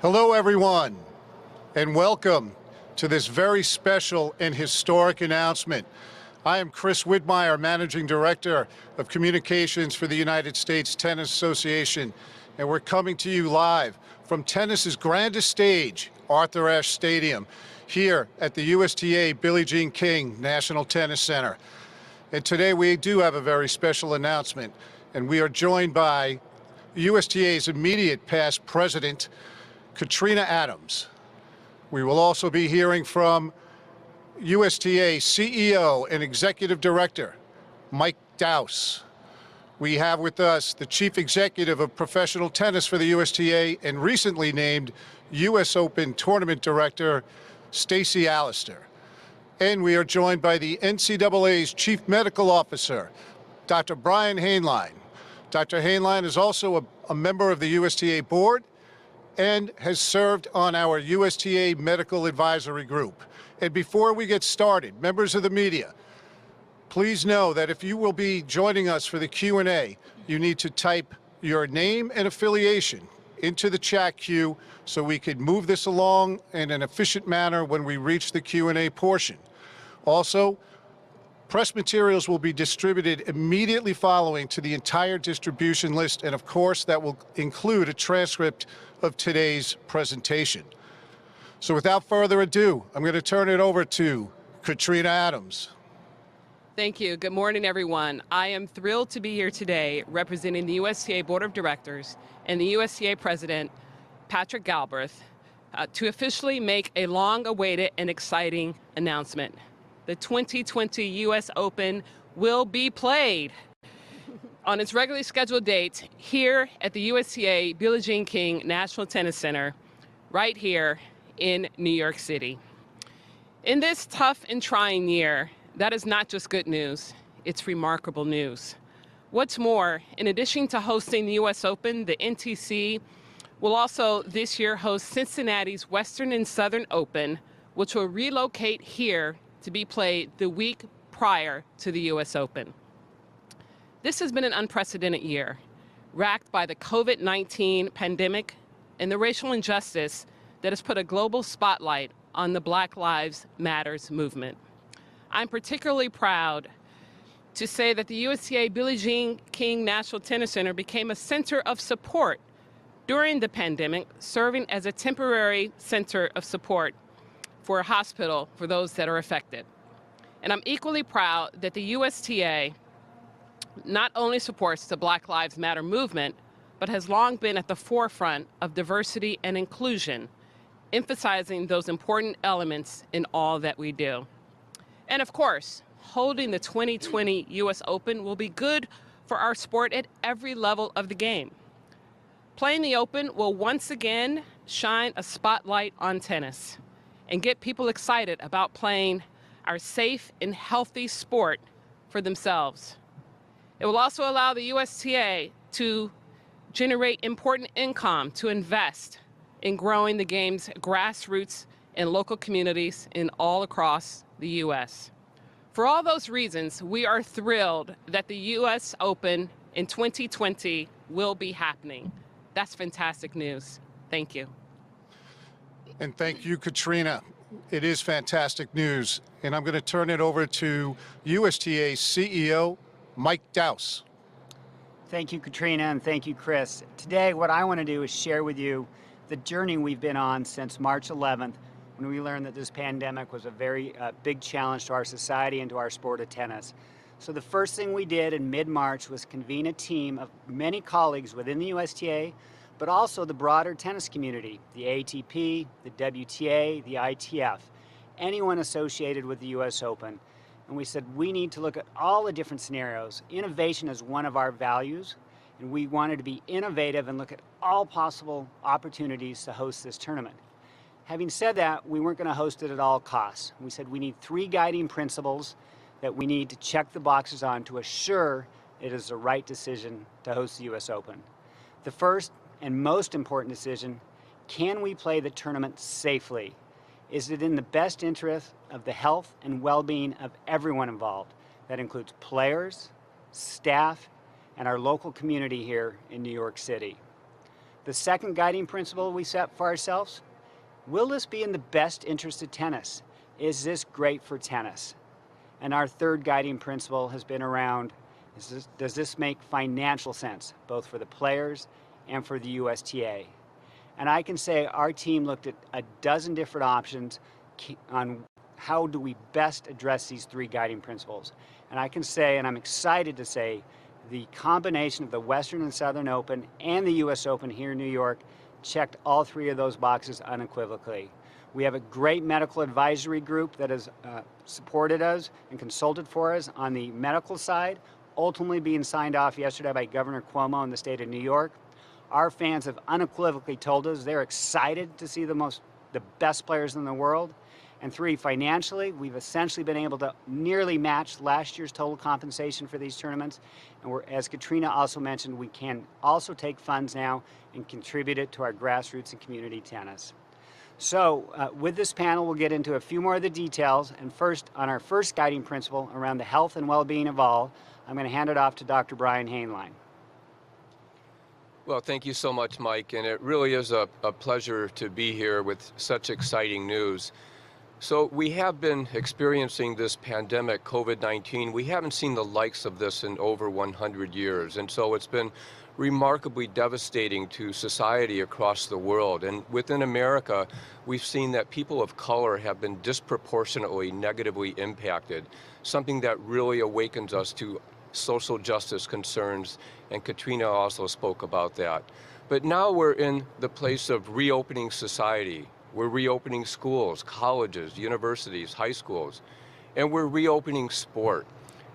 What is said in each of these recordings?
Hello, everyone, and welcome to this very special and historic announcement. I am Chris Whitmire, Managing Director of Communications for the United States Tennis Association, and we're coming to you live from tennis's grandest stage, Arthur Ashe Stadium, here at the USTA Billie Jean King National Tennis Center. And today we do have a very special announcement, and we are joined by USTA's immediate past president, Katrina Adams. We will also be hearing from USTA CEO and Executive Director, Mike Dowse. We have with us the Chief Executive of Professional Tennis for the USTA and recently named US Open Tournament Director, Stacy Alistar. And we are joined by the NCAA's Chief Medical Officer, Dr. Brian Hanlon. Dr. Hanlon is also a member of the USTA board and has served on our USTA Medical Advisory Group. And before we get started, members of the media, please know that if you will be joining us for the Q&A, you need to type your name and affiliation into the chat queue so we can move this along in an efficient manner when we reach the Q&A portion. Also, press materials will be distributed immediately following to the entire distribution list, and of course, that will include a transcript of today's presentation. So without further ado, I'm going to turn it over to Katrina Adams. Thank you. Good morning, everyone. I am thrilled to be here today representing the USTA Board of Directors and the USTA President, Patrick Galbraith, to officially make a long-awaited and exciting announcement. The 2020 US Open will be played on its regularly scheduled date here at the USTA Billie Jean King National Tennis Center, right here in New York City. In this tough and trying year, that is not just good news, it's remarkable news. What's more, in addition to hosting the US Open, the NTC will also this year host Cincinnati's Western and Southern Open, which will relocate here to be played the week prior to the US Open. This has been an unprecedented year, racked by the COVID-19 pandemic and the racial injustice that has put a global spotlight on the Black Lives Matters movement. I'm particularly proud to say that the USTA Billie Jean King National Tennis Center became a center of support during the pandemic, serving as a temporary center of support for a hospital for those that are affected. And I'm equally proud that the USTA not only supports the Black Lives Matter movement, but has long been at the forefront of diversity and inclusion, emphasizing those important elements in all that we do. And of course, holding the 2020 US Open will be good for our sport at every level of the game. Playing the Open will once again shine a spotlight on tennis and get people excited about playing our safe and healthy sport for themselves. It will also allow the USTA to generate important income to invest in growing the game's grassroots and local communities in all across the U.S. For all those reasons, we are thrilled that the US Open in 2020 will be happening. That's fantastic news. Thank you. And thank you, Katrina. It is fantastic news. And I'm going to turn it over to USTA CEO, Mike Dowse. Thank you, Katrina, and thank you, Chris. Today, what I want to do is share with you the journey we've been on since March 11th, when we learned that this pandemic was a very big challenge to our society and to our sport of tennis. So the first thing we did in mid-March was convene a team of many colleagues within the USTA, but also the broader tennis community, the ATP, the WTA, the ITF, anyone associated with the US Open. And we said we need to look at all the different scenarios. Innovation is one of our values, and we wanted to be innovative and look at all possible opportunities to host this tournament. Having said that, we weren't going to host it at all costs. We said we need 3 guiding principles that we need to check the boxes on to assure it is the right decision to host the US Open. The first and most important decision, can we play the tournament safely? Is it in the best interest of the health and well-being of everyone involved? That includes players, staff, and our local community here in New York City. The second guiding principle we set for ourselves: will this be in the best interest of tennis? Is this great for tennis? And our third guiding principle has been around, does this make financial sense, both for the players and for the USTA? And I can say our team looked at a dozen different options on how do we best address these three guiding principles. And I can say, and I'm excited to say, the combination of the Western and Southern Open and the US Open here in New York checked all three of those boxes unequivocally. We have a great medical advisory group that has supported us and consulted for us on the medical side, ultimately being signed off yesterday by Governor Cuomo in the state of New York. Our fans have unequivocally told us they're excited to see the best players in the world. And three, financially, we've essentially been able to nearly match last year's total compensation for these tournaments. And as Katrina also mentioned, we can also take funds now and contribute it to our grassroots and community tennis. So with this panel, we'll get into a few more of the details. And first, on our first guiding principle around the health and well-being of all, I'm going to hand it off to Dr. Brian Hanlon. Well, thank you so much, Mike. And it really is a pleasure to be here with such exciting news. So we have been experiencing this pandemic, COVID-19. We haven't seen the likes of this in over 100 years. And so it's been remarkably devastating to society across the world. And within America, we've seen that people of color have been disproportionately negatively impacted, something that really awakens us to social justice concerns, and Katrina also spoke about that. But now we're in the place of reopening society. We're reopening schools, colleges, universities, high schools, and we're reopening sport.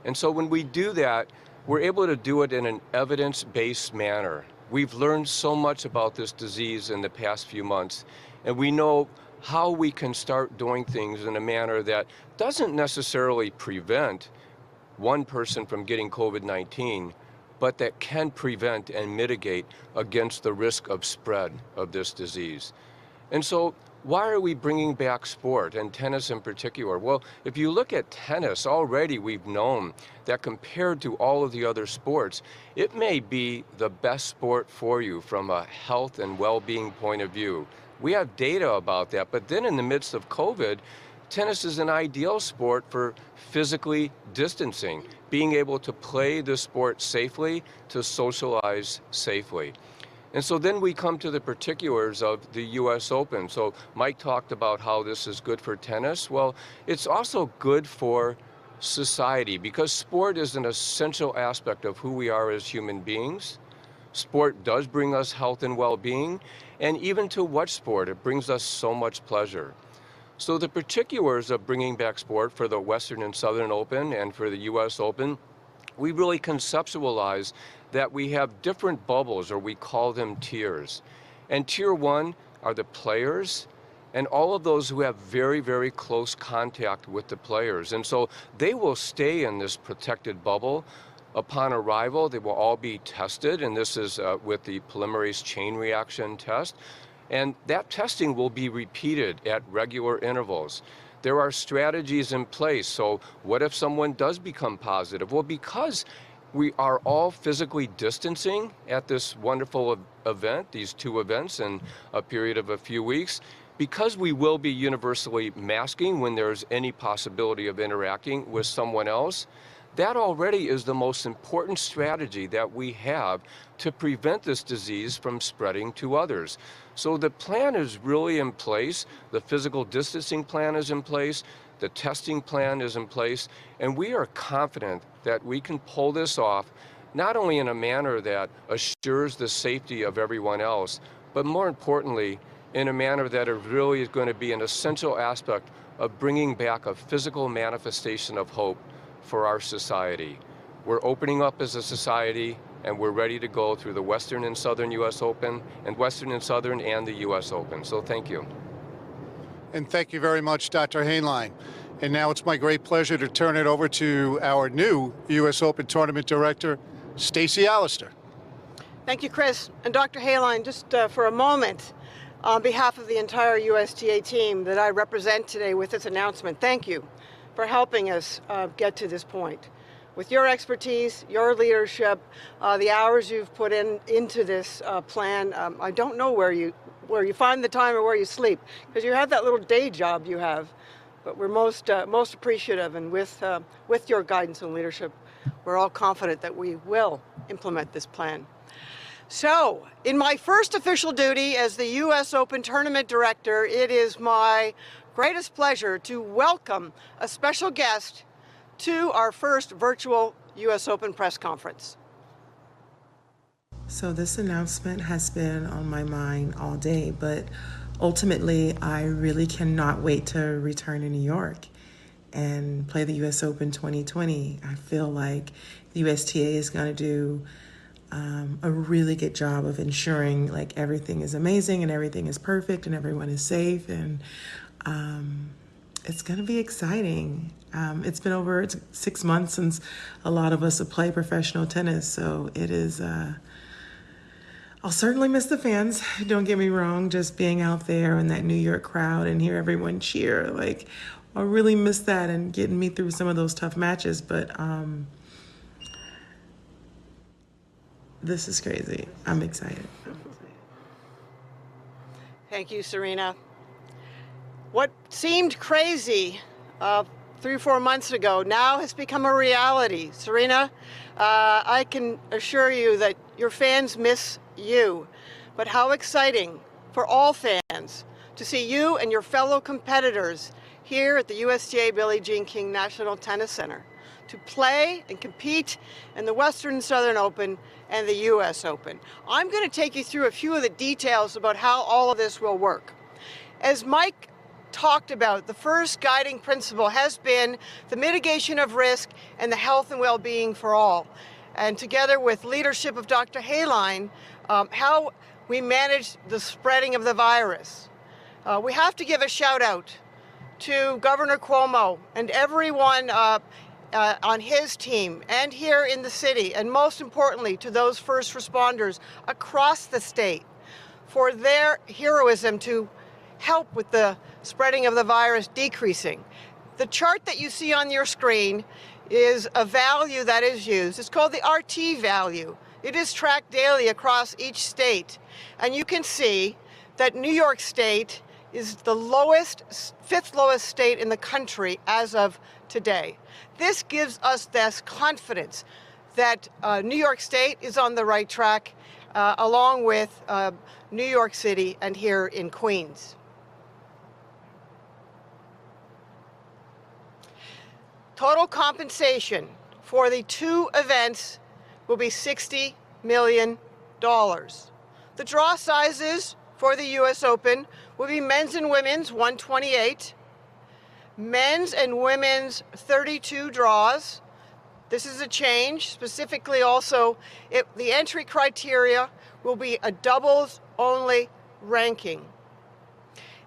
And so when we do that, we're able to do it in an evidence-based manner. We've learned so much about this disease in the past few months, and we know how we can start doing things in a manner that doesn't necessarily prevent one person from getting COVID-19, but that can prevent and mitigate against the risk of spread of this disease. And so why are we bringing back sport, and tennis in particular? Well, if you look at tennis, already we've known that compared to all of the other sports, it may be the best sport for you from a health and well-being point of view. We have data about that, but then in the midst of COVID, tennis is an ideal sport for physically distancing, being able to play the sport safely, to socialize safely. And so then we come to the particulars of the US Open. So Mike talked about how this is good for tennis. Well, it's also good for society because sport is an essential aspect of who we are as human beings. Sport does bring us health and well-being, and even to watch sport, it brings us so much pleasure. So the particulars of bringing back sport for the Western and Southern Open and for the US Open, we really conceptualize that we have different bubbles, or we call them tiers. And tier one are the players and all of those who have very, very close contact with the players. And so they will stay in this protected bubble. Upon arrival, they will all be tested, and this is with the polymerase chain reaction test. And that testing will be repeated at regular intervals. There are strategies in place. So what if someone does become positive? Well, because we are all physically distancing at this wonderful event, these two events in a period of a few weeks, because we will be universally masking when there's any possibility of interacting with someone else, that already is the most important strategy that we have to prevent this disease from spreading to others. So the plan is really in place. The physical distancing plan is in place. The testing plan is in place, and we are confident that we can pull this off, not only in a manner that assures the safety of everyone else, but more importantly, in a manner that it really is going to be an essential aspect of bringing back a physical manifestation of hope for our society. We're opening up as a society, and we're ready to go through the Western and Southern US Open, and Western and Southern and the US Open. So thank you. And thank you very much, Dr. Hanlon. And now it's my great pleasure to turn it over to our new US Open Tournament Director, Stacy Alistar. Thank you, Chris. And Dr. Hanlon, just for a moment, on behalf of the entire USTA team that I represent today with this announcement, thank you for helping us get to this point. with your expertise, your leadership, the hours you've put into this plan. I don't know where you find the time or where you sleep, because you have that little day job you have. But we're most appreciative, and with your guidance and leadership, we're all confident that we will implement this plan. So, in my first official duty as the U.S. Open Tournament Director, it is my greatest pleasure to welcome a special guest to our first virtual U.S. Open press conference. So this announcement has been on my mind all day, but ultimately I really cannot wait to return to New York and play the U.S. Open 2020. I feel like the USTA is going to do a really good job of ensuring like everything is amazing and everything is perfect and everyone is safe, and it's going to be exciting. It's been over 6 months since a lot of us have played professional tennis, so it is, I'll certainly miss the fans, don't get me wrong, just being out there in that New York crowd and hear everyone cheer, like, I'll really miss that and getting me through some of those tough matches, but this is crazy. I'm excited. Thank you, Serena. What seemed crazy 3 or 4 months ago now has become a reality. Serena, I can assure you that your fans miss you, but how exciting for all fans to see you and your fellow competitors here at the USTA Billie Jean King National Tennis Center to play and compete in the Western and Southern Open and the US Open. I'm going to take you through a few of the details about how all of this will work. As Mike talked about, the first guiding principle has been the mitigation of risk and the health and well-being for all. And together with leadership of Dr. Hanlon, how we manage the spreading of the virus. We have to give a shout out to Governor Cuomo and everyone on his team and here in the city, and most importantly to those first responders across the state for their heroism to help with the spreading of the virus decreasing. The chart that you see on your screen is a value that is used. It's called the RT value. It is tracked daily across each state, and you can see that New York State is the lowest, 5th lowest state in the country as of today. This gives us this confidence that New York State is on the right track, along with New York City and here in Queens. Total compensation for the 2 events will be $60 million. The draw sizes for the U.S. Open will be men's and women's 128, men's and women's 32 draws. This is a change. Specifically also, the entry criteria will be a doubles-only ranking.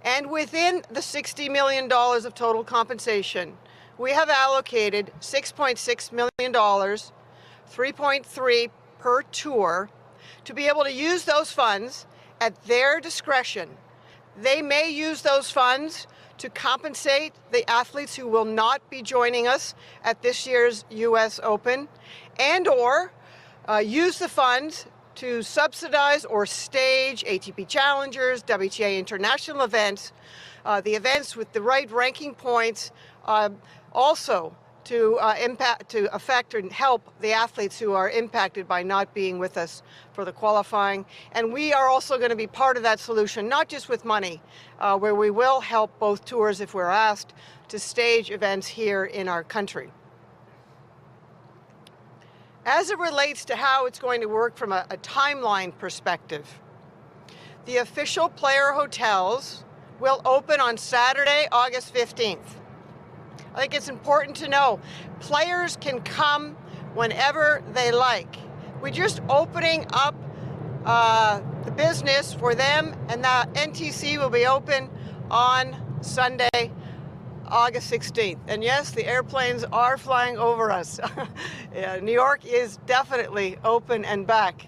And within the $60 million of total compensation, we have allocated $6.6 million, 3.3 per tour, to be able to use those funds at their discretion. They may use those funds to compensate the athletes who will not be joining us at this year's U.S. Open, and/or use the funds to subsidize or stage ATP Challengers, WTA International events, the events with the right ranking points, also to affect and help the athletes who are impacted by not being with us for the qualifying. And we are also going to be part of that solution, not just with money, where we will help both tours if we're asked to stage events here in our country. As it relates to how it's going to work from a timeline perspective, the official player hotels will open on Saturday, August 15th. I think it's important to know players can come whenever they like. We're just opening up the business for them, and the NTC will be open on Sunday, August 16th. And yes, the airplanes are flying over us. Yeah, New York is definitely open and back.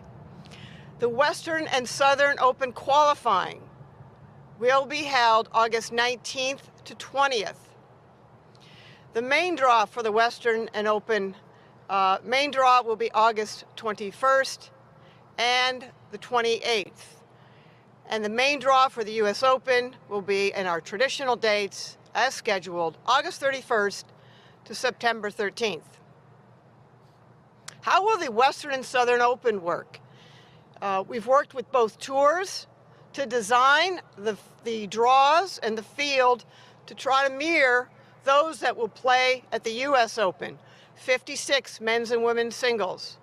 The Western and Southern Open qualifying will be held August 19th to 20th. The main draw for the Western and Open Main draw will be August 21st and the 28th. And the main draw for the U.S. Open will be in our traditional dates as scheduled, August 31st to September 13th. How will the Western and Southern Open work? We've worked with both tours to design the draws and the field to try to mirror those that will play at the U.S. Open. 56 men's and women's singles,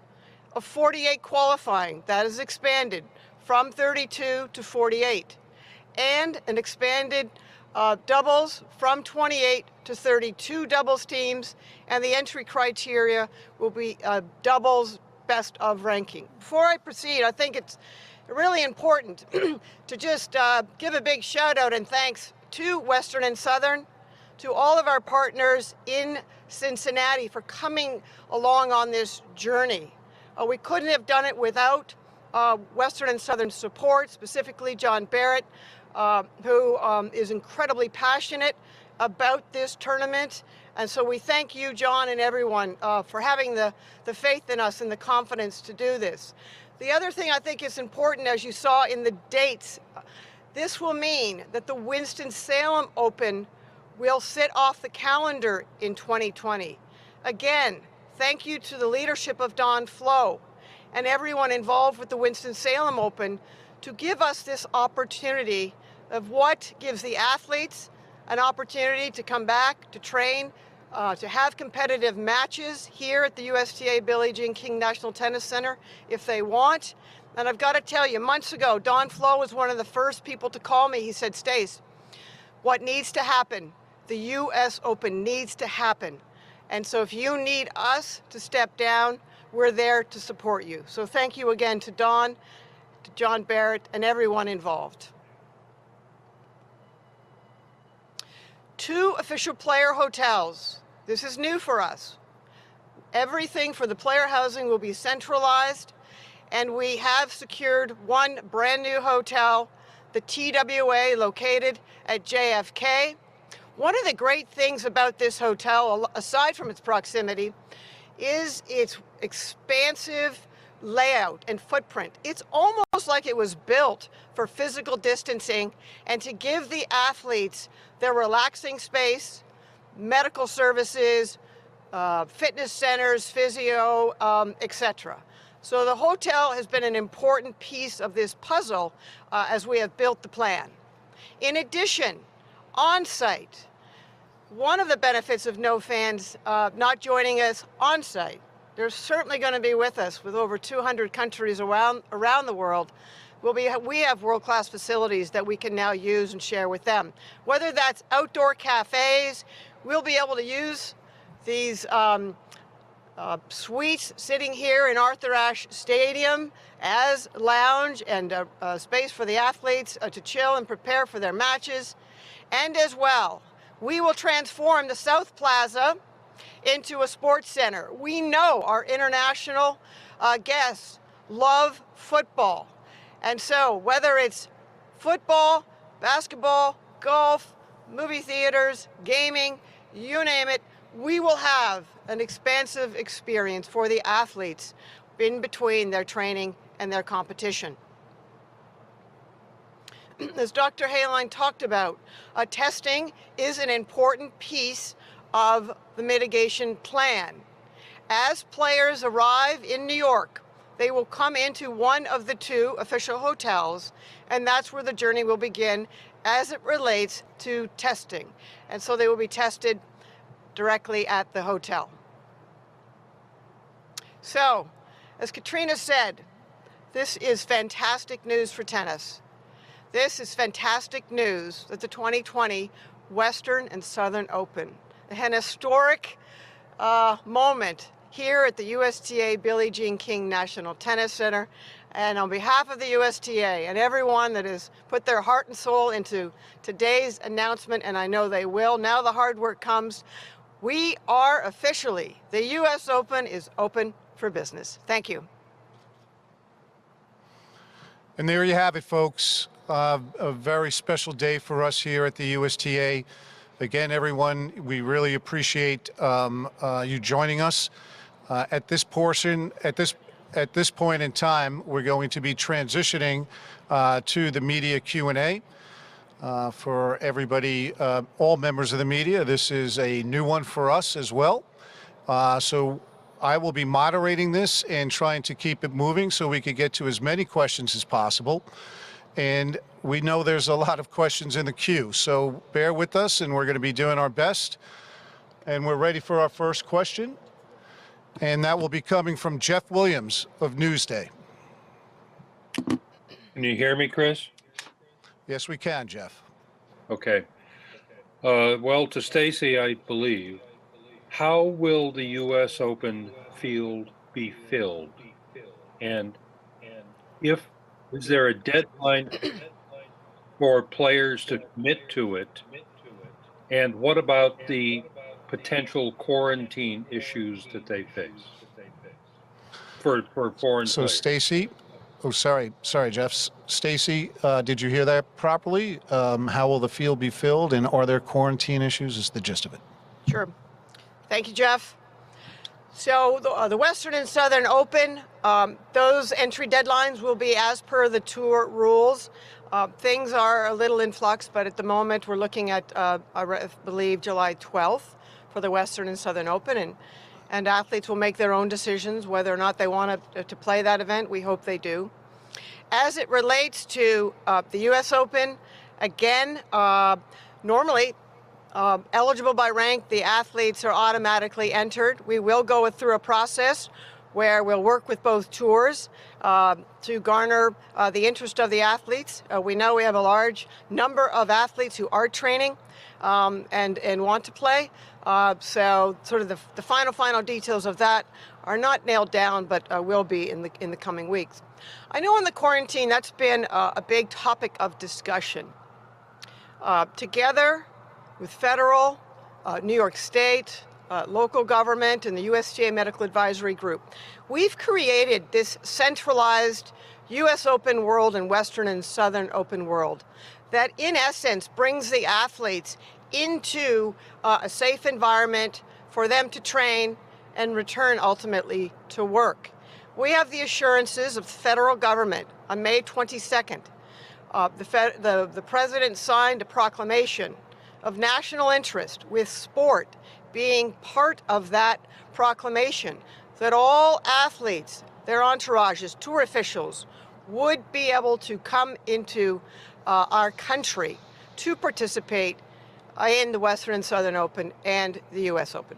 a 48 qualifying that is expanded from 32 to 48, and an expanded doubles from 28 to 32 doubles teams, and the entry criteria will be doubles best of ranking. Before I proceed, I think it's really important to just give a big shout out and thanks to Western and Southern, to all of our partners in Cincinnati for coming along on this journey. We couldn't have done it without Western and Southern support, specifically John Barrett, who is incredibly passionate about this tournament. And so we thank you, John, and everyone for having the faith in us and the confidence to do this. The other thing I think is important, as you saw in the dates, this will mean that the Winston-Salem Open will sit off the calendar in 2020. Again, thank you to the leadership of Don Flo and everyone involved with the Winston-Salem Open to give us this opportunity of what gives the athletes an opportunity to come back, to train, to have competitive matches here at the USTA Billie Jean King National Tennis Center if they want. And I've got to tell you, months ago, Don Flo was one of the first people to call me. He said, Stace, what needs to happen? The US Open needs to happen. And so if you need us to step down, we're there to support you. So thank you again to Don, to John Barrett, and everyone involved. 2 official player hotels. This is new for us. Everything for the player housing will be centralized, and we have secured 1 brand new hotel, the TWA, located at JFK. One of the great things about this hotel, aside from its proximity, is its expansive layout and footprint. It's almost like it was built for physical distancing and to give the athletes their relaxing space, medical services, fitness centers, physio, etc. So the hotel has been an important piece of this puzzle as we have built the plan. In addition, on-site, one of the benefits of no fans not joining us on-site, they're certainly going to be with us with over 200 countries around the world. We have world-class facilities that we can now use and share with them. Whether that's outdoor cafes, we'll be able to use these suites sitting here in Arthur Ashe Stadium as lounge and a space for the athletes to chill and prepare for their matches. And as well, we will transform the South Plaza into a sports center. We know our international guests love football. And so whether it's football, basketball, golf, movie theaters, gaming, you name it, we will have an expansive experience for the athletes in between their training and their competition. As Dr. Hanlon talked about, testing is an important piece of the mitigation plan. As players arrive in New York, they will come into one of the 2 official hotels, and that's where the journey will begin as it relates to testing. And so they will be tested directly at the hotel. So, as Katrina said, this is fantastic news for tennis. This is fantastic news that the 2020 Western and Southern Open, an historic moment here at the USTA Billie Jean King National Tennis Center. And on behalf of the USTA and everyone that has put their heart and soul into today's announcement, and I know they will, now the hard work comes, we are officially, the US Open is open for business. Thank you. And there you have it, folks. A very special day for us here at the USTA. Again, everyone, we really appreciate you joining us. At this point in time, we're going to be transitioning to the media Q&A. For everybody, all members of the media, this is a new one for us as well. So I will be moderating this and trying to keep it moving so we could get to as many questions as possible. And we know there's a lot of questions in the queue, so bear with us, and we're going to be doing our best. And we're ready for our first question, and that will be coming from Jeff Williams of Newsday. Can you hear me, Chris? Yes, we can, Jeff. Okay. Well, to Stacy, I believe, how will the U.S. Open field be filled? And is there a deadline for players to commit to it? And what about the potential quarantine issues that they face for foreign So, players? Stacy, sorry, Jeff. Stacy, did you hear that properly? How will the field be filled, and are there quarantine issues? Is the gist of it? Sure. Thank you, Jeff. So the Western and Southern Open, those entry deadlines will be as per the tour rules. Things are a little in flux, but at the moment we're looking at, I believe, July 12th for the Western and Southern Open, and athletes will make their own decisions whether or not they want to play that event. We hope they do. As it relates to the U.S. Open, again, normally eligible by rank, the athletes are automatically entered. We will go through a process where we'll work with both tours to garner the interest of the athletes. We know we have a large number of athletes who are training and want to play. So sort of the final details of that are not nailed down, but will be in the coming weeks. I know in the quarantine, that's been a big topic of discussion. Together with federal, New York State, local government, and the USGA Medical Advisory Group, we've created this centralized U.S. Open world and Western and Southern Open world that, in essence, brings the athletes into a safe environment for them to train and return ultimately to work. We have the assurances of the federal government. On May 22nd, the president signed a proclamation of national interest, with sport being part of that proclamation, that all athletes, their entourages, tour officials, would be able to come into our country to participate in the Western and Southern Open and the U.S. Open.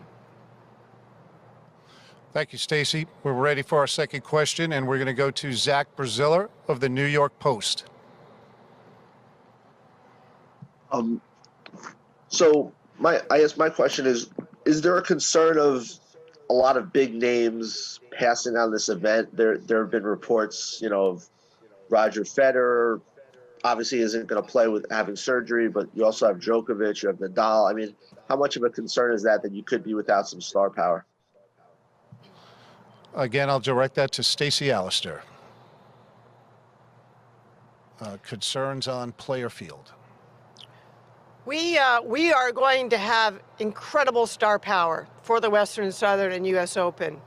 Thank you, Stacy. We're ready for our second question, and we're going to go to Zach Braziller of the New York Post. So I guess my question is there a concern of a lot of big names passing on this event? There have been reports, of Roger Federer obviously isn't going to play with having surgery, but you also have Djokovic, you have Nadal. I mean, how much of a concern is that you could be without some star power? Again, I'll direct that to Stacy Alistar. Concerns on player field. We are going to have incredible star power for the Western, Southern, and U.S. Open.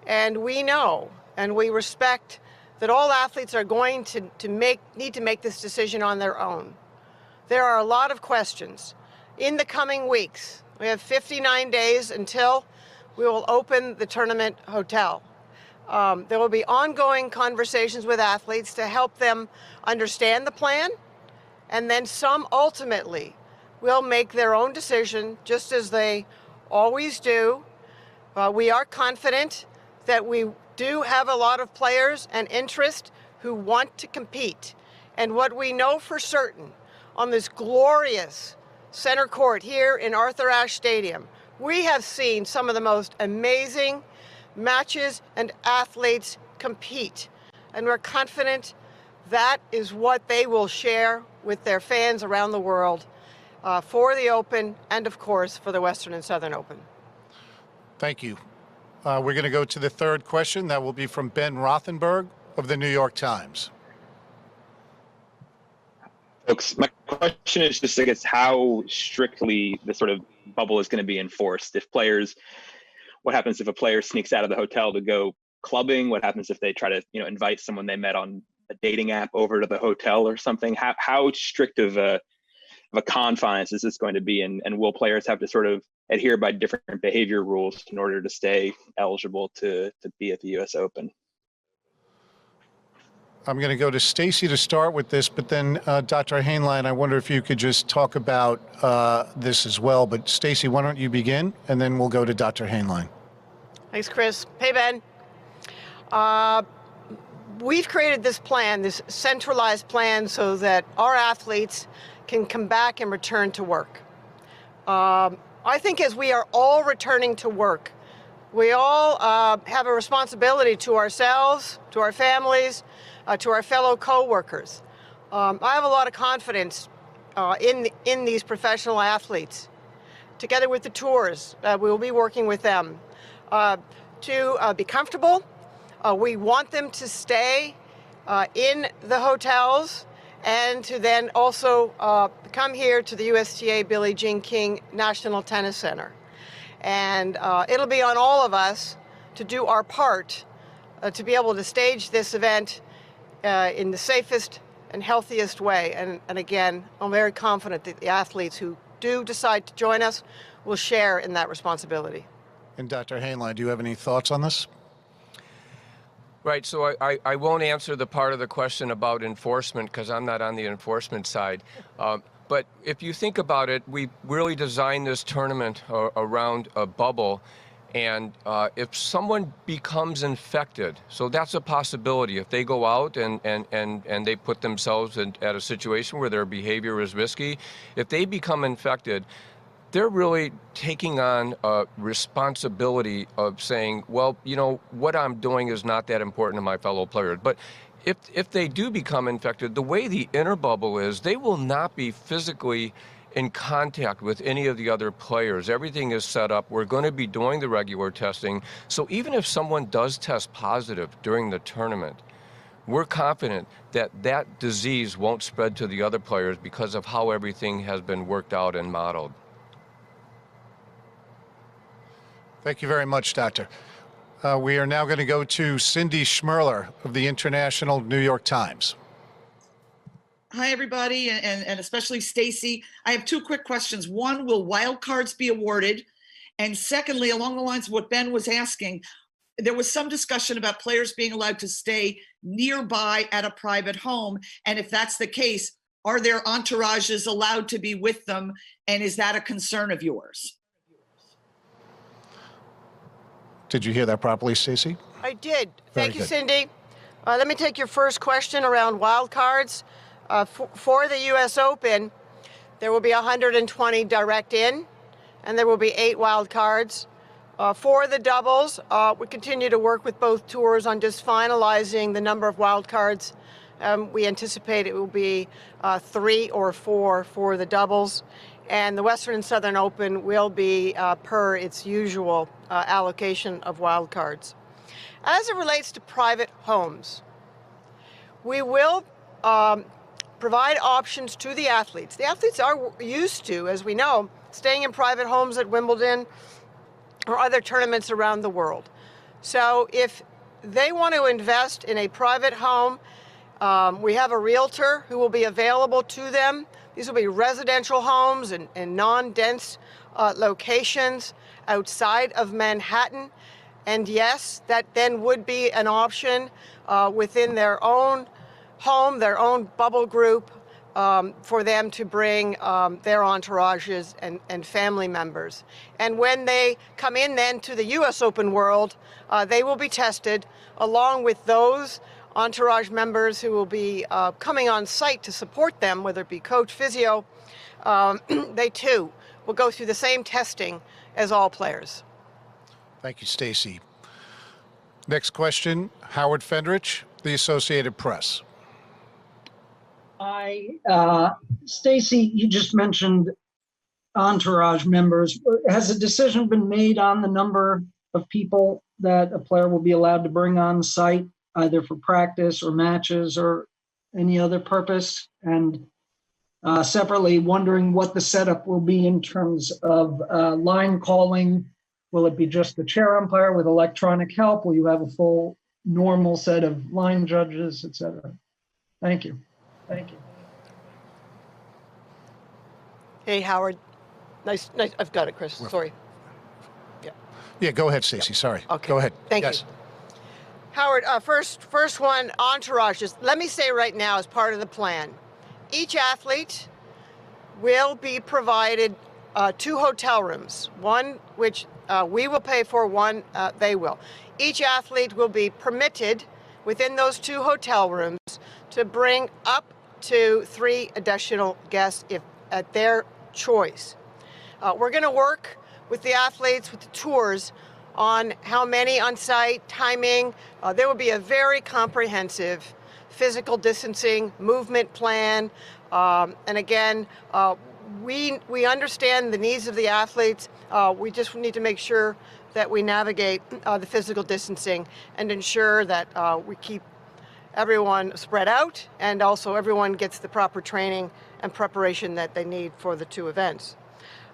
And we know and we respect that all athletes are going to need to make this decision on their own. There are a lot of questions. In the coming weeks, we have 59 days until we will open the tournament hotel. There will be ongoing conversations with athletes to help them understand the plan, and then some ultimately will make their own decision, just as they always do. We are confident that we do have a lot of players and interest who want to compete. And what we know for certain on this glorious center court here in Arthur Ashe Stadium, we have seen some of the most amazing matches and athletes compete. And we're confident that is what they will share with their fans around the world for the Open and, of course, for the Western and Southern Open. Thank you. We're going to go to the third question. That will be from Ben Rothenberg of the New York Times. Folks, my question is just, I guess, how strictly the sort of bubble is going to be enforced. If players what happens if a player sneaks out of the hotel to go clubbing? What happens if they try to, invite someone they met on a dating app over to the hotel or something? How strict of a confines is this going to be, and will players have to sort of adhere by different behavior rules in order to stay eligible to be at the U.S. Open? I'm going to go to Stacy to start with this, but then Dr. Hanlon, I wonder if you could just talk about this as well. But Stacy, why don't you begin, and then we'll go to Dr. Hanlon. Thanks, Chris. Hey, Ben. We've created this plan, this centralized plan, so that our athletes can come back and return to work. I think as we are all returning to work, we all have a responsibility to ourselves, to our families, to our fellow co-workers. I have a lot of confidence in these professional athletes. Together with the tours, we will be working with them to be comfortable. We want them to stay in the hotels and to then also come here to the USTA Billie Jean King National Tennis Center. And it'll be on all of us to do our part to be able to stage this event in the safest and healthiest way. And again, I'm very confident that the athletes who do decide to join us will share in that responsibility. And Dr. Hanlon, do you have any thoughts on this? Right, so I won't answer the part of the question about enforcement because I'm not on the enforcement side. But if you think about it, we really designed this tournament around a bubble. And if someone becomes infected, so that's a possibility. If they go out and they put themselves at a situation where their behavior is risky, if they become infected, they're really taking on a responsibility of saying, well, what I'm doing is not that important to my fellow players. But if they do become infected, the way the inner bubble is, they will not be physically in contact with any of the other players. Everything is set up. We're going to be doing the regular testing. So even if someone does test positive during the tournament, we're confident that that disease won't spread to the other players because of how everything has been worked out and modeled. Thank you very much, Doctor. We are now going to go to Cindy Schmerler of the International New York Times. Hi, everybody, and especially Stacy. I have two quick questions. One, will wildcards be awarded? And secondly, along the lines of what Ben was asking, there was some discussion about players being allowed to stay nearby at a private home. And if that's the case, are their entourages allowed to be with them? And is that a concern of yours? Did you hear that properly, Stacy? I did. Very Thank you, good. Cindy. Let me take your first question around wildcards. For the U.S. Open, there will be 120 direct in, and there will be 8 wildcards. For the doubles, we continue to work with both tours on just finalizing the number of wildcards. We anticipate it will be 3 or 4 for the doubles. And the Western and Southern Open will be per its usual allocation of wildcards. As it relates to private homes, we will provide options to the athletes. The athletes are used to, as we know, staying in private homes at Wimbledon or other tournaments around the world. So if they want to invest in a private home, we have a realtor who will be available to them. These will be residential homes in non-dense locations outside of Manhattan. And yes, that then would be an option within their own home, their own bubble group, for them to bring their entourages and family members. And when they come in then to the U.S. Open world, they will be tested along with those entourage members who will be coming on site to support them, whether it be coach, physio. They too will go through the same testing as all players. Thank you, Stacy. Next question, Howard Fendrich, The Associated Press. Stacy, you just mentioned entourage members. Has a decision been made on the number of people that a player will be allowed to bring on site, either for practice or matches or any other purpose? And separately, wondering what the setup will be in terms of line calling Will it be just the chair umpire with electronic help? Will you have a full normal set of line judges, et cetera? Thank you. Thank you. Hey, Howard. Nice. I've got it, Chris. Sorry. Yeah, go ahead, Stacy. Sorry. Okay. Go ahead. Thank you. Howard, first one, entourages. Let me say right now, as part of the plan, each athlete will be provided 2 hotel rooms, one which we will pay for, one they will. Each athlete will be permitted within those 2 hotel rooms to bring up to 3 additional guests if at their choice. We're going to work with the athletes, with the tours, on how many on site, timing. There will be a very comprehensive physical distancing movement plan. And again, we understand the needs of the athletes. We just need to make sure that we navigate the physical distancing and ensure that we keep everyone spread out and also everyone gets the proper training and preparation that they need for the 2 events.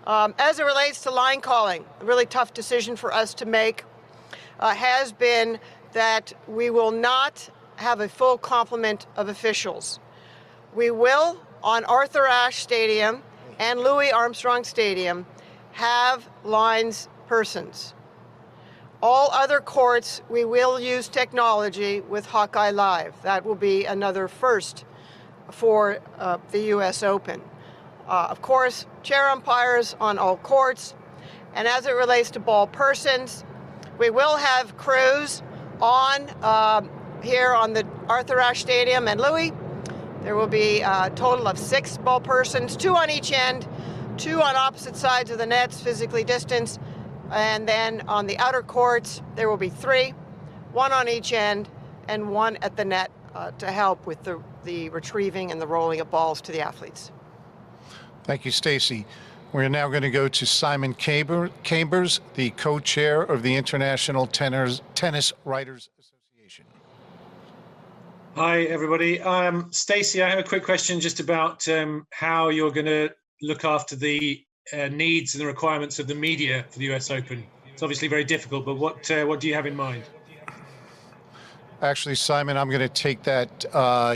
As it relates to line calling, a really tough decision for us to make has been that we will not have a full complement of officials. We will, on Arthur Ashe Stadium and Louis Armstrong Stadium, have lines persons. All other courts, we will use technology with Hawkeye Live. That will be another first for the U.S. Open. Of course, chair umpires on all courts. And as it relates to ball persons, we will have crews on here on the Arthur Ashe Stadium and Louis. There will be a total of 6 ball persons, 2 on each end, 2 on opposite sides of the nets, physically distanced. And then on the outer courts, there will be 3, 1 on each end and 1 at the net to help with the retrieving and the rolling of balls to the athletes. Thank you, Stacy. We're now going to go to Simon Chambers, the co-chair of the International Tennis Writers Association. Hi, everybody. Stacy, I have a quick question just about how you're going to look after the needs and the requirements of the media for the US Open. It's obviously very difficult, but what do you have in mind? Actually, Simon, I'm going to take that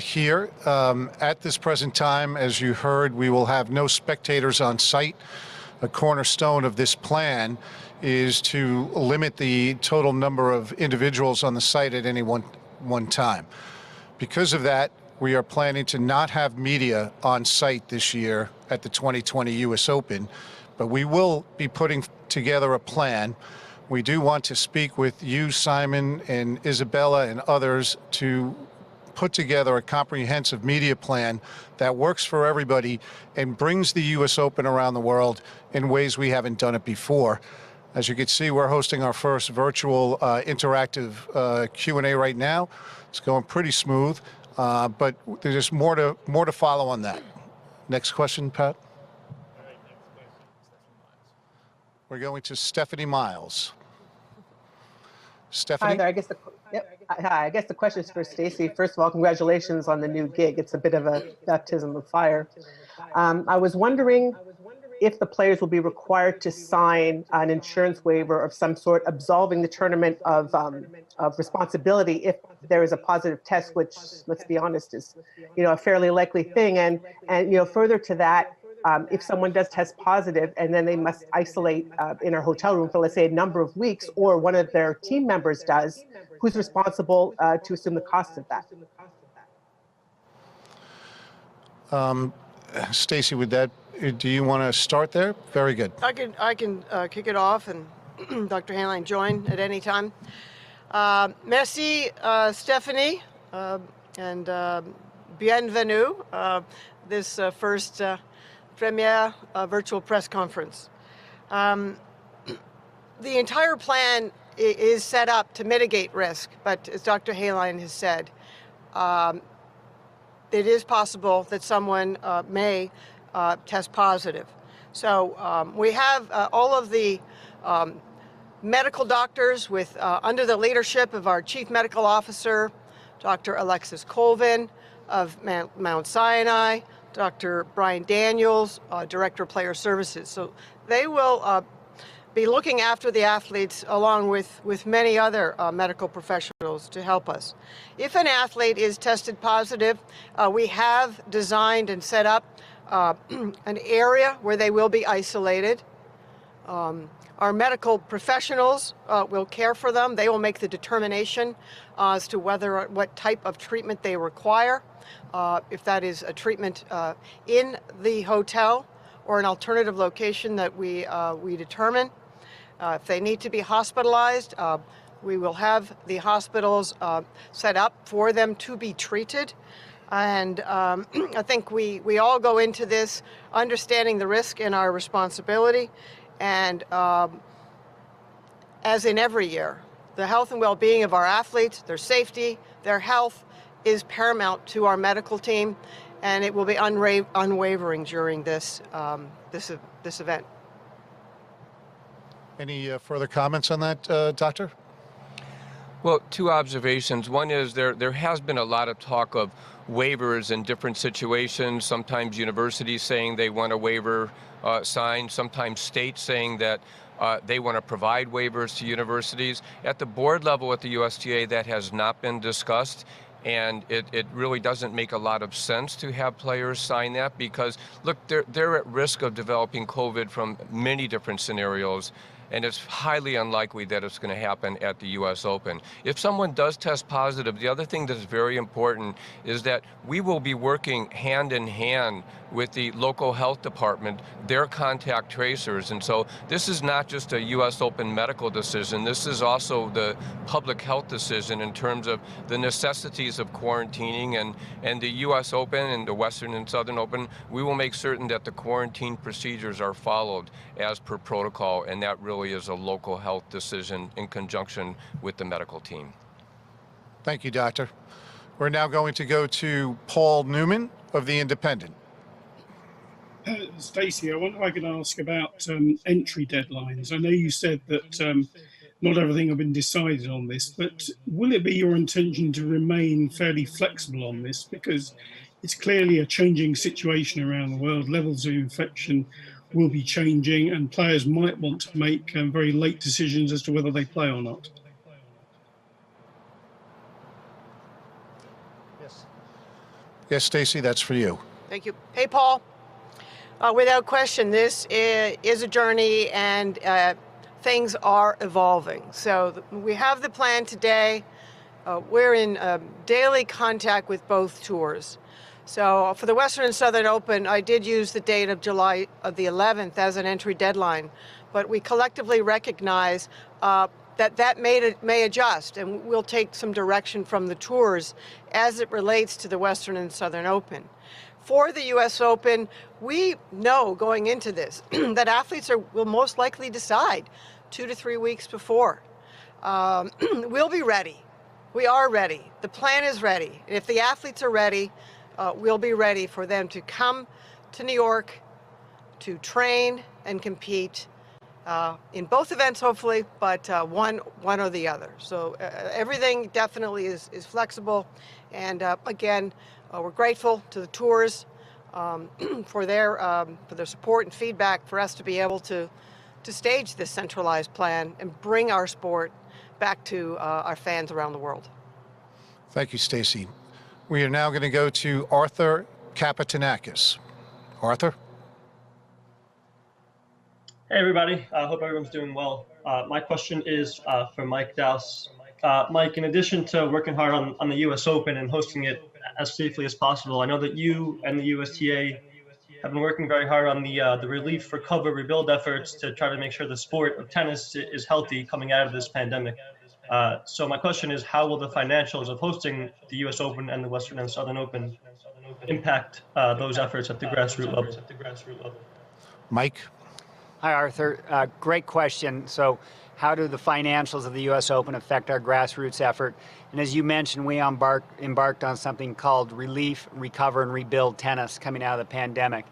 here. At this present time, as you heard, we will have no spectators on site. A cornerstone of this plan is to limit the total number of individuals on the site at any one time. Because of that, we are planning to not have media on site this year at the 2020 U.S. Open, but we will be putting together a plan. We do want to speak with you, Simon, and Isabella and others to put together a comprehensive media plan that works for everybody and brings the U.S. Open around the world in ways we haven't done it before. As you can see, we're hosting our first virtual interactive Q&A right now. It's going pretty smooth, but there's more to follow on that. Next question, Pat. We're going to Stephanie Miles. Stephanie? Hi there. I guess the question is for Stacy. First of all, congratulations on the new gig. It's a bit of a baptism of fire. I was wondering if the players will be required to sign an insurance waiver of some sort, absolving the tournament of responsibility if there is a positive test, which, let's be honest, is a fairly likely thing. And further to that, if someone does test positive and then they must isolate in a hotel room for, let's say, a number of weeks, or one of their team members does, who's responsible to assume the cost of that? Stacy, do you want to start there? Very good. I can kick it off, and Dr. Hanlon join at any time. Merci, Stephanie, and bienvenue. This first premiere virtual press conference. The entire plan is set up to mitigate risk, but as Dr. Hanlon has said, it is possible that someone may test positive. So we have all of the medical doctors with under the leadership of our Chief Medical Officer, Dr. Alexis Colvin of Mount Sinai, Dr. Brian Daniels, Director of Player Services. So they will be looking after the athletes along with many other medical professionals to help us. If an athlete is tested positive, we have designed and set up an area where they will be isolated. Our medical professionals will care for them. They will make the determination as to what type of treatment they require, if that is a treatment in the hotel or an alternative location that we determine. If they need to be hospitalized, we will have the hospitals set up for them to be treated. And I think we all go into this understanding the risk and our responsibility. And as in every year, the health and well-being of our athletes, their safety, their health is paramount to our medical team, and it will be unwavering during this event. Any further comments on that, Doctor? Well, two observations. One is there has been a lot of talk of waivers in different situations. Sometimes universities saying they want a waiver signed, sometimes states saying that they want to provide waivers to universities. At the board level at the USTA, that has not been discussed. And it really doesn't make a lot of sense to have players sign that because, look, they're at risk of developing COVID from many different scenarios. And it's highly unlikely that it's going to happen at the U.S. Open. If someone does test positive, the other thing that's very important is that we will be working hand in hand with the local health department, their contact tracers. And so this is not just a U.S. Open medical decision. This is also the public health decision in terms of the necessities of quarantining. And the U.S. Open and the Western and Southern Open, we will make certain that the quarantine procedures are followed as per protocol, and that really is a local health decision in conjunction with the medical team. Thank you, Doctor. We're now going to go to Paul Newman of The Independent. Stacey, I wonder if I could ask about entry deadlines. I know you said that not everything has been decided on this, but will it be your intention to remain fairly flexible on this? Because it's clearly a changing situation around the world. Levels of infection will be changing, and players might want to make very late decisions as to whether they play or not. Yes, Stacey, that's for you. Thank you. Hey, Paul. Without question, this is a journey, and things are evolving. So we have the plan today. We're in daily contact with both tours. So for the Western and Southern Open, I did use the date of July of the 11th as an entry deadline, but we collectively recognize that may adjust, and we'll take some direction from the tours as it relates to the Western and Southern Open. For the U.S. Open, we know going into this that athletes will most likely decide 2 to 3 weeks before. We'll be ready. We are ready. The plan is ready. If the athletes are ready, we'll be ready for them to come to New York to train and compete in both events, hopefully, but one or the other. So everything definitely is flexible. And again, we're grateful to the tours for their support and feedback for us to be able to stage this centralized plan and bring our sport back to our fans around the world. Thank you, Stacey. We are now going to go to Arthur Kapitanakis. Arthur? Hey, everybody. I hope everyone's doing well. My question is for Mike Dowse. Mike, in addition to working hard on the U.S. Open and hosting it as safely as possible, I know that you and the USTA have been working very hard on the relief, recover, rebuild efforts to try to make sure the sport of tennis is healthy coming out of this pandemic. So my question is, how will the financials of hosting the U.S. Open and the Western and Southern Open impact those efforts at the grassroots level? Mike? Hi, Arthur. Great question. So how do the financials of the U.S. Open affect our grassroots effort? And as you mentioned, we embarked on something called Relief, Recover, and Rebuild Tennis coming out of the pandemic.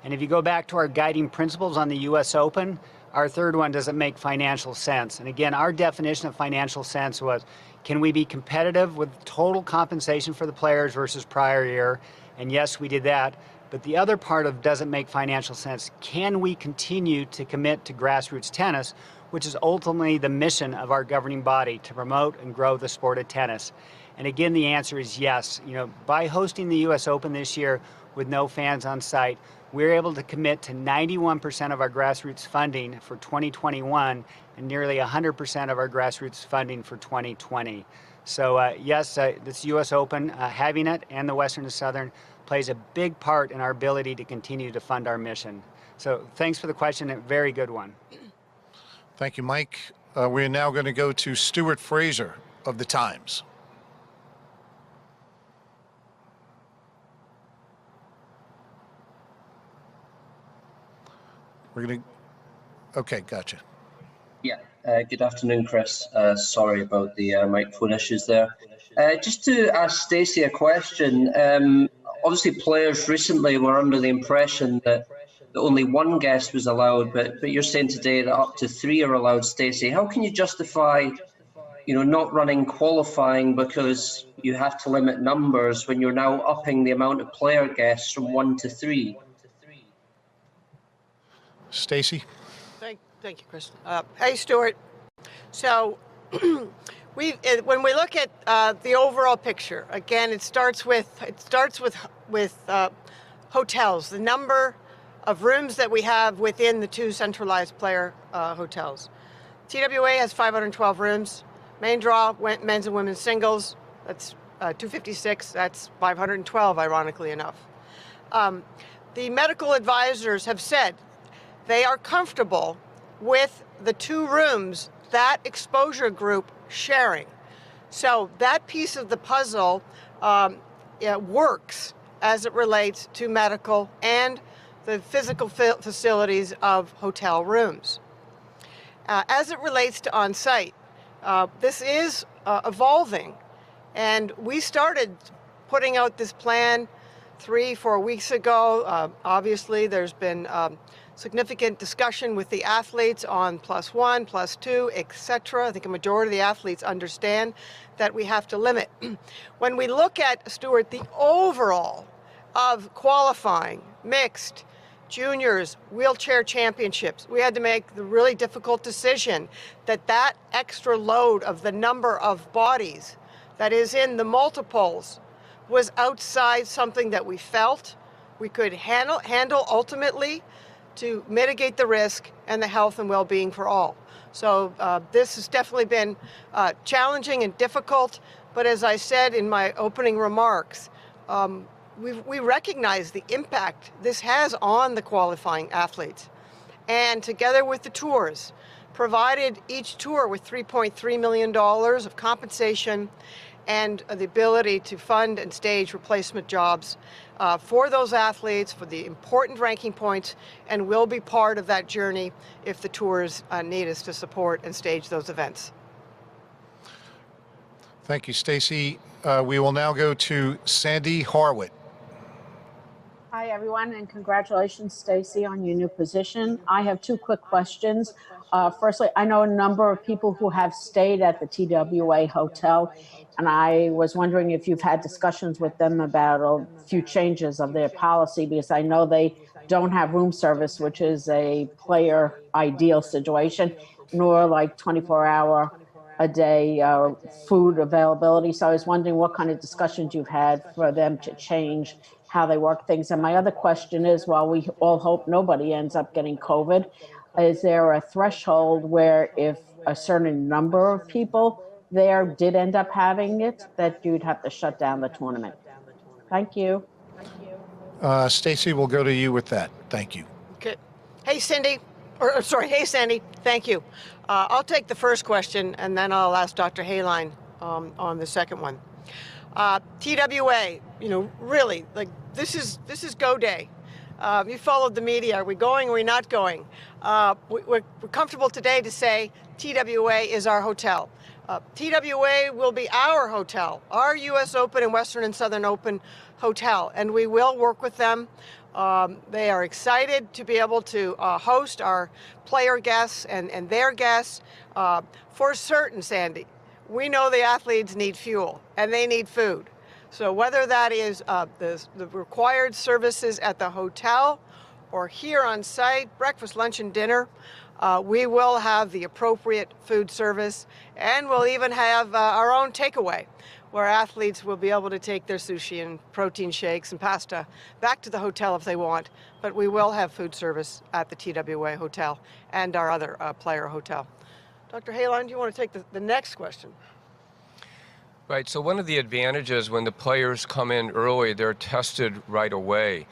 And if you go back to our guiding principles on the U.S. Open, our third one doesn't make financial sense. And again, our definition of financial sense was, can we be competitive with total compensation for the players versus prior year? And yes, we did that. But the other part of doesn't make financial sense. Can we continue to commit to grassroots tennis, which is ultimately the mission of our governing body, to promote and grow the sport of tennis? And again, the answer is yes. By hosting the U.S. Open this year with no fans on site, we're able to commit to 91% of our grassroots funding for 2021 and nearly 100% of our grassroots funding for 2020. So yes, this U.S. Open, having it, and the Western and Southern, plays a big part in our ability to continue to fund our mission. So thanks for the question, a very good one. Thank you, Mike. We're now going to go to Stuart Fraser of the Times. We're going to, okay, gotcha. Yeah, good afternoon, Chris. Sorry about the microphone issues there. Just to ask Stacey a question. Obviously, players recently were under the impression that only one guest was allowed, but you're saying today that up to 3 are allowed, Stacey. How can you justify, not running qualifying because you have to limit numbers when you're now upping the amount of player guests from 1 to 3? Stacey? Thank you, Chris. Hey, Stuart. So when we look at the overall picture, again, it starts with hotels, the number of rooms that we have within the 2 centralized player hotels. TWA has 512 rooms. Main draw, men's and women's singles, that's 256. That's 512, ironically enough. The medical advisors have said they are comfortable with the 2 rooms that exposure group sharing. So that piece of the puzzle works as it relates to medical and the physical facilities of hotel rooms. As it relates to on-site, this is evolving, and we started putting out this plan 3-4 weeks ago. Obviously, there's been significant discussion with the athletes on +1, +2, etc. I think a majority of the athletes understand that we have to limit. When we look at, Stuart, the overall of qualifying, mixed, juniors, wheelchair championships, we had to make the really difficult decision that extra load of the number of bodies that is in the multiples was outside something that we felt we could handle ultimately to mitigate the risk and the health and well-being for all. So this has definitely been challenging and difficult, but as I said in my opening remarks, we recognize the impact this has on the qualifying athletes. And together with the tours, provided each tour with $3.3 million of compensation and the ability to fund and stage replacement jobs for those athletes, for the important ranking points, and will be part of that journey if the tours need us to support and stage those events. Thank you, Stacey. We will now go to Sandy Harwood. Hi, everyone, and congratulations, Stacey, on your new position. I have 2 quick questions. Firstly, I know a number of people who have stayed at the TWA hotel, and I was wondering if you've had discussions with them about a few changes of their policy, because I know they don't have room service, which is a player ideal situation, nor like 24-hour a day food availability. So I was wondering what kind of discussions you've had for them to change how they work things. And my other question is, while we all hope nobody ends up getting COVID, is there a threshold where if a certain number of people there did end up having it, that you'd have to shut down the tournament? Thank you. Stacey, we'll go to you with that. Thank you. Okay. Hey, Sandy. Thank you. I'll take the first question, and then I'll ask Dr. Hayline on the second one. TWA, really, like this is go day. You followed the media. Are we going? Are we not going? We're comfortable today to say TWA is our hotel. TWA will be our hotel, our U.S. Open and Western and Southern Open hotel, and we will work with them. They are excited to be able to host our player guests and their guests. For certain, Sandy, we know the athletes need fuel and they need food. So whether that is the required services at the hotel or here on site, breakfast, lunch, and dinner, we will have the appropriate food service, and we'll even have our own takeaway, where athletes will be able to take their sushi and protein shakes and pasta back to the hotel if they want. But we will have food service at the TWA hotel and our other player hotel. Dr. Hanlon, do you want to take the next question? Right, so one of the advantages when the players come in early, they're tested right away.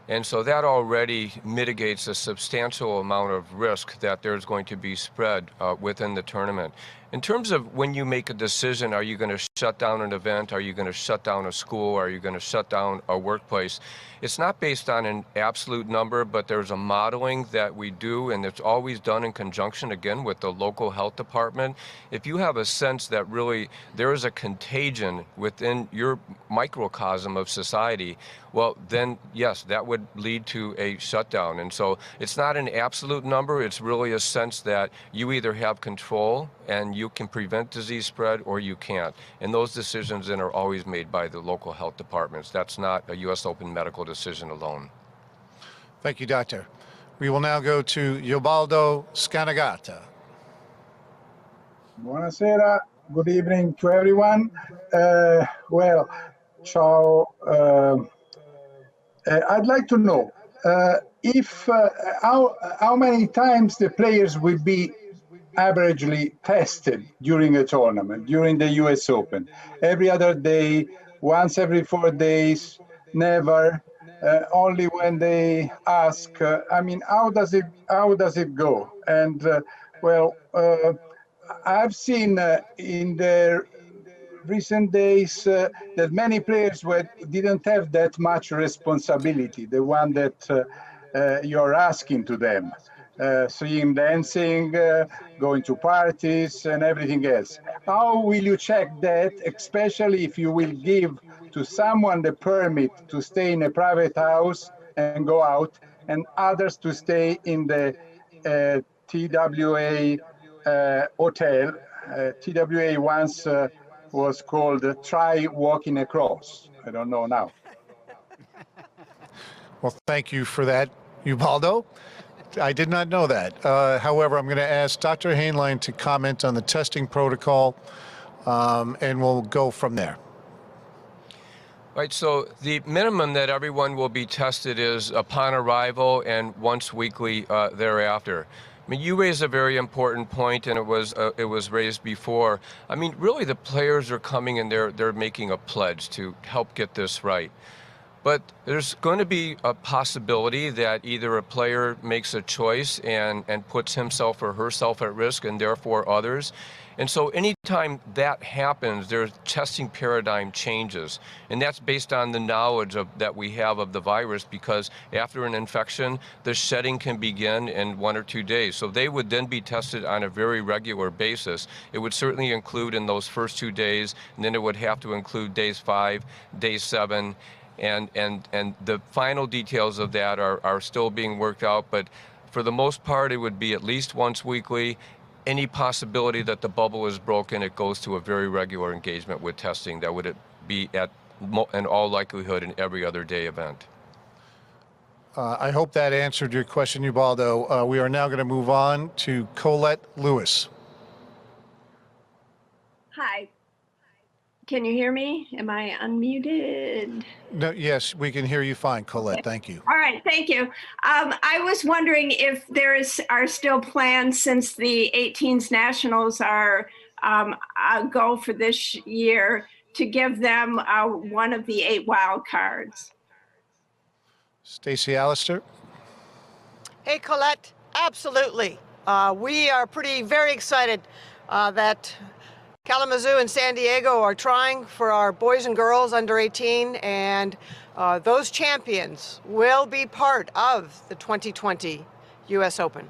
And so that already mitigates a substantial amount of risk that there's going to be spread within the tournament. In terms of when you make a decision, are you going to shut down an event? Are you going to shut down a school? Are you going to shut down a workplace? It's not based on an absolute number, but there's a modeling that we do, and it's always done in conjunction, again, with the local health department. If you have a sense that really there is a contagion within your microcosm of society, well, then, yes, that would lead to a shutdown. And so it's not an absolute number. It's really a sense that you either have control and you can prevent disease spread or you can't. And those decisions then are always made by the local health departments. That's not a U.S. Open medical decision alone. Thank you, Doctor. We will now go to Ubaldo Scanagata. Buonasera. Good evening to everyone. Well, ciao. I'd like to know if how many times the players will be averagely tested during a tournament, during the US Open. Every other day, once every 4 days, never, only when they ask. I mean, how does it go? And I've seen in the recent days that many players didn't have that much responsibility, the one that you're asking to them. Singing, dancing, going to parties and everything else. How will you check that, especially if you will give to someone the permit to stay in a private house and go out, and others to stay in the TWA hotel? TWA once was called Try Walking Across. I don't know now. Well, thank you for that, Ubaldo. I did not know that. However, I'm going to ask Dr. Hanlon to comment on the testing protocol, and we'll go from there. Right, so the minimum that everyone will be tested is upon arrival and once weekly thereafter. I mean, you raise a very important point, and it was raised before. I mean, really, the players are coming and they're making a pledge to help get this right. But there's going to be a possibility that either a player makes a choice and puts himself or herself at risk, and therefore others. And so anytime that happens, their testing paradigm changes. And that's based on the knowledge that we have of the virus, because after an infection, the shedding can begin in 1 or 2 days. So they would then be tested on a very regular basis. It would certainly include in those first 2 days, and then it would have to include days 5, day 7, and the final details of that are still being worked out. But for the most part, it would be at least once weekly. Any possibility that the bubble is broken, it goes to a very regular engagement with testing. That would be in all likelihood an every other day event. I hope that answered your question, Ubaldo. We are now going to move on to Colette Lewis. Hi. Can you hear me? Am I unmuted? No, yes, we can hear you fine, Colette. Okay. Thank you. All right, thank you. I was wondering if are still plans, since the 18s Nationals are a go for this year, to give them one of the 8 wild cards. Stacey, Alistar. Hey, Colette, absolutely. We are very excited that Kalamazoo and San Diego are trying for our boys and girls under 18, and those champions will be part of the 2020 U.S. Open.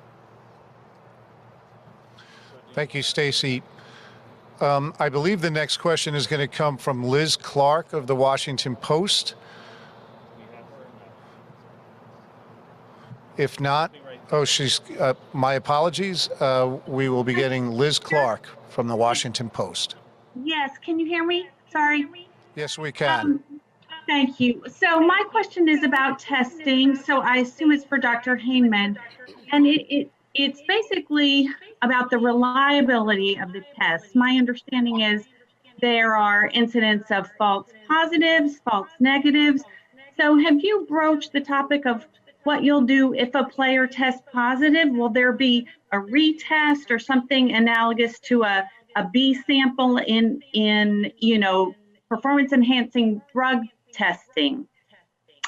Thank you, Stacy. I believe the next question is going to come from Liz Clark of the Washington Post. If not, my apologies. We will be getting Liz Clark from the Washington Post. Yes, can you hear me? Sorry. Yes, we can. Thank you. So my question is about testing. So I assume it's for Dr. Heyman. And it's basically about the reliability of the tests. My understanding is there are incidents of false positives, false negatives. So have you broached the topic of what you'll do if a player tests positive? Will there be a retest or something analogous to a B sample in performance enhancing drug testing?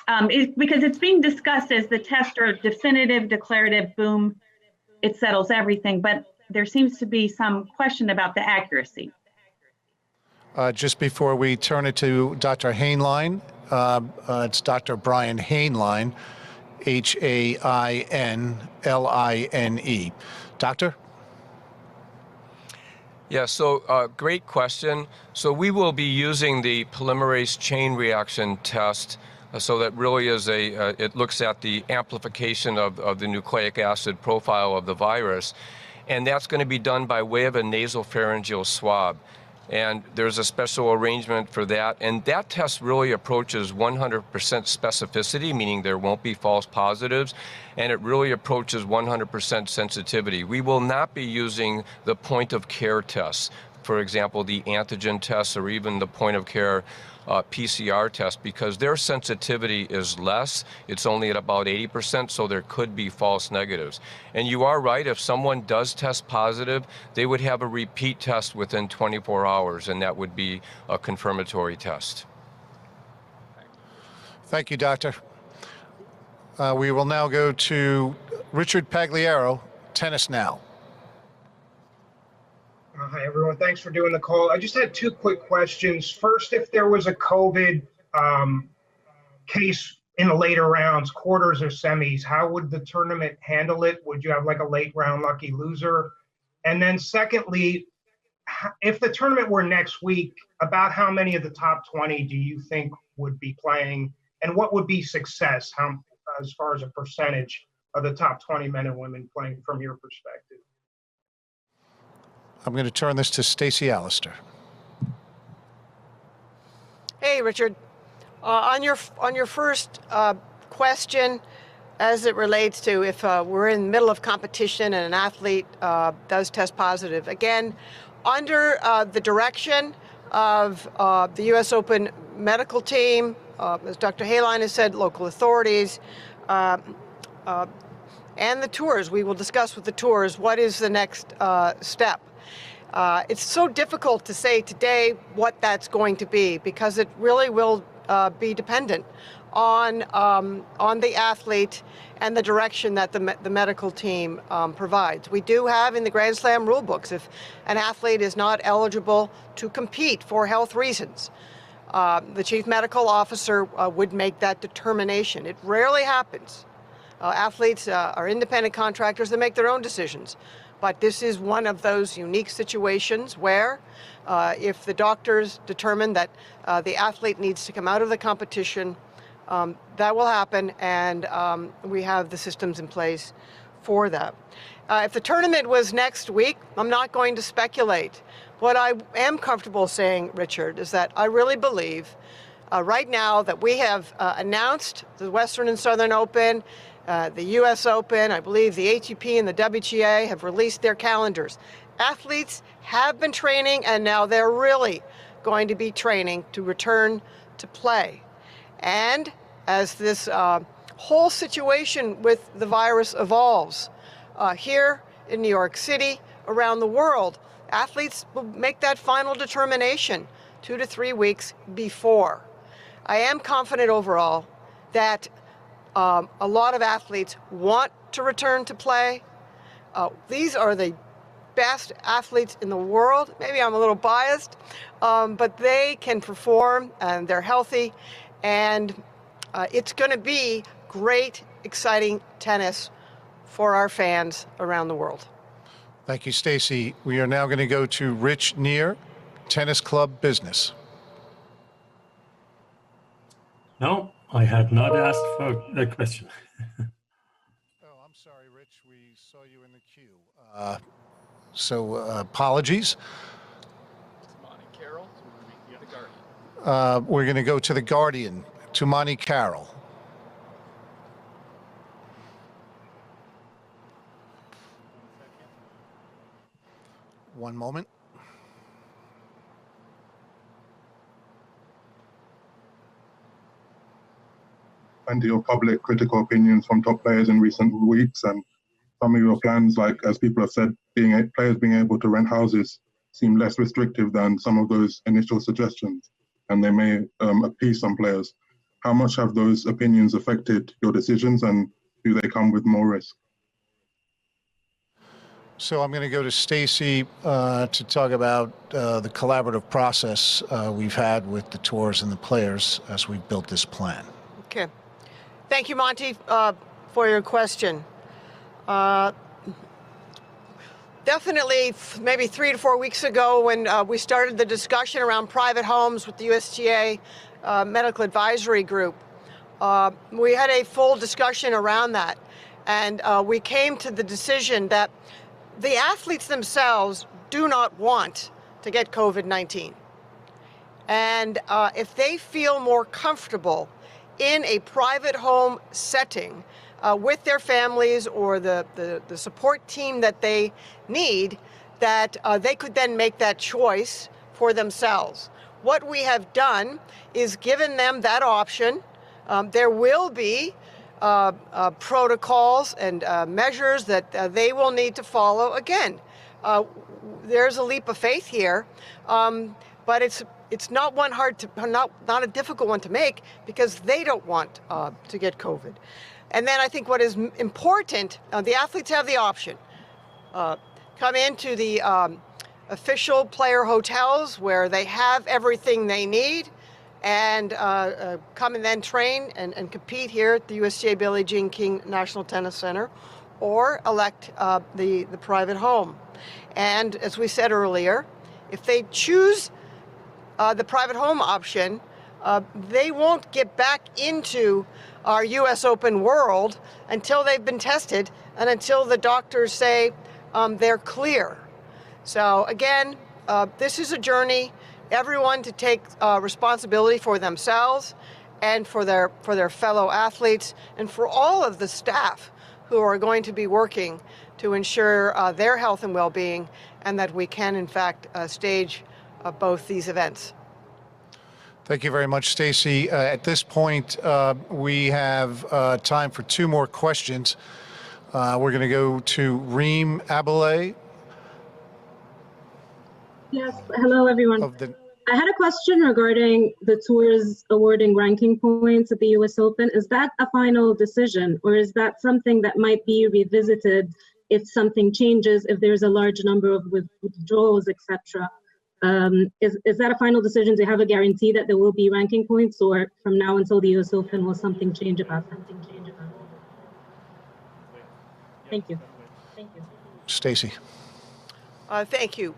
Because it's being discussed as the tests are definitive, declarative, boom, it settles everything, but there seems to be some question about the accuracy. Just before we turn it to Dr. Hanlon, it's Dr. Brian Hanlon, Hainline. Doctor? Yeah, so great question. So we will be using the polymerase chain reaction test. So that really is it looks at the amplification of the nucleic acid profile of the virus. And that's going to be done by way of a nasopharyngeal swab. And there's a special arrangement for that. And that test really approaches 100% specificity, meaning there won't be false positives. And it really approaches 100% sensitivity. We will not be using the point of care tests. For example, the antigen tests or even the point of care PCR test, because their sensitivity is less. It's only at about 80%, so there could be false negatives. And you are right, if someone does test positive, they would have a repeat test within 24 hours, and that would be a confirmatory test. Thank you, Doctor. We will now go to Richard Pagliaro, Tennis Now. Hi, everyone. Thanks for doing the call. I just had two quick questions. First, if there was a COVID case in the later rounds, quarters or semis, how would the tournament handle it? Would you have like a late round lucky loser? And then secondly, if the tournament were next week, about how many of the top 20 do you think would be playing? And what would be success as far as a percentage of the top 20 men and women playing from your perspective? I'm going to turn this to Stacy Alistar. Hey, Richard. On your first question, as it relates to if we're in the middle of competition and an athlete does test positive, again, under the direction of the U.S. Open medical team, as Dr. Hanlon has said, local authorities, and the tours, we will discuss with the tours what is the next step. It's so difficult to say today what that's going to be because it really will be dependent on the athlete and the direction that the medical team provides. We do have in the Grand Slam rule books, if an athlete is not eligible to compete for health reasons, the chief medical officer would make that determination. It rarely happens. Athletes are independent contractors that make their own decisions. But this is one of those unique situations where if the doctors determine that the athlete needs to come out of the competition, that will happen, and we have the systems in place for that. If the tournament was next week, I'm not going to speculate. What I am comfortable saying, Richard, is that I really believe right now that we have announced the Western and Southern Open, the U.S. Open, I believe the ATP and the WTA have released their calendars. Athletes have been training, and now they're really going to be training to return to play. And as this whole situation with the virus evolves, here in New York City, around the world, athletes will make that final determination 2 to 3 weeks before. I am confident overall that a lot of athletes want to return to play. These are the best athletes in the world. Maybe I'm a little biased, but they can perform and they're healthy. And it's going to be great, exciting tennis for our fans around the world. Thank you, Stacy. We are now going to go to Rich Neer, Tennis Club Business. No, I had not asked for a question. Oh, I'm sorry, Rich. We saw you in the queue. So apologies. We're going to go to the Guardian, to Monty Carroll. One moment. Plenty of public critical opinions from top players in recent weeks, and some of your plans, like as people have said, players being able to rent houses seem less restrictive than some of those initial suggestions, and they may appease some players. How much have those opinions affected your decisions, and do they come with more risk? So I'm going to go to Stacy to talk about the collaborative process we've had with the tours and the players as we've built this plan. Okay. Thank you, Monty, for your question. Definitely, maybe 3 to 4 weeks ago, when we started the discussion around private homes with the USTA Medical Advisory Group, we had a full discussion around that. And we came to the decision that the athletes themselves do not want to get COVID-19. And if they feel more comfortable in a private home setting with their families or the support team that they need, that they could then make that choice for themselves. What we have done is given them that option. There will be protocols and measures that they will need to follow. Again, there's a leap of faith here, but it's not one not a difficult one to make because they don't want to get COVID. And then I think what is important, the athletes have the option. Come into the official player hotels where they have everything they need, and come and then train and compete here at the USTA Billie Jean King National Tennis Center, or elect the private home. And as we said earlier, if they choose the private home option, they won't get back into our US Open world until they've been tested and until the doctors say they're clear. So again, this is a journey. Everyone to take responsibility for themselves and for their fellow athletes and for all of the staff who are going to be working to ensure their health and well-being, and that we can in fact stage both these events. Thank you very much, Stacy. At this point, we have time for 2 more questions. We're going to go to Reem Abilay. Yes, hello everyone. I had a question regarding the tours awarding ranking points at the US Open. Is that a final decision, or is that something that might be revisited if something changes, if there's a large number of withdrawals, etc.? Is that a final decision? Do you have a guarantee that there will be ranking points, or from now until the US Open will something change about that? Thank you. Stacy. Thank you.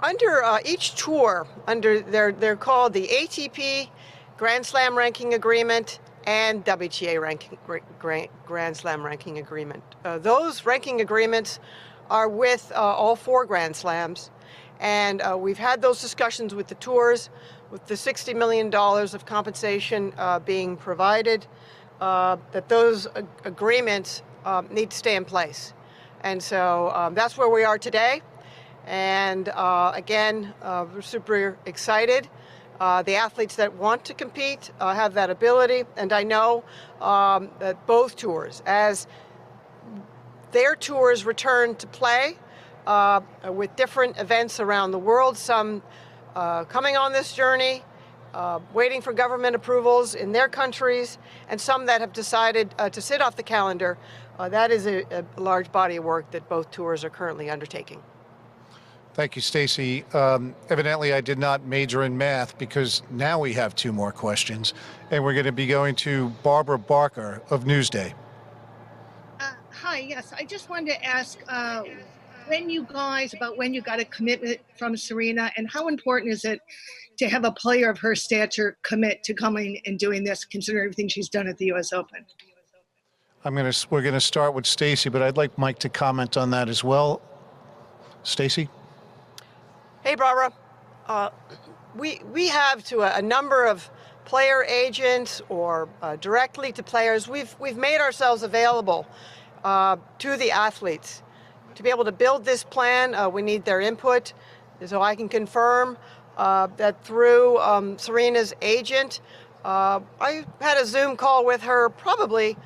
Under each tour, they're called the ATP Grand Slam Ranking Agreement and WTA Grand Slam Ranking Agreement. Those ranking agreements are with all 4 Grand Slams, and we've had those discussions with the tours, with the $60 million of compensation being provided, that those agreements need to stay in place. And so that's where we are today. And again, we're super excited. The athletes that want to compete have that ability. And I know that both tours, as their tours return to play with different events around the world, some coming on this journey, waiting for government approvals in their countries, and some that have decided to sit off the calendar, that is a large body of work that both tours are currently undertaking. Thank you, Stacy. Evidently, I did not major in math, because now we have 2 more questions, and we're going to be going to Barbara Barker of Newsday. Hi, yes, I just wanted to ask when you got a commitment from Serena, and how important is it to have a player of her stature commit to coming and doing this, considering everything she's done at the US Open? We're going to start with Stacy, but I'd like Mike to comment on that as well. Stacy? Hey, Barbara. we have to a number of player agents or directly to players, we've made ourselves available to the athletes. To be able to build this plan, we need their input. So I can confirm that through Serena's agent, I had a Zoom call with her probably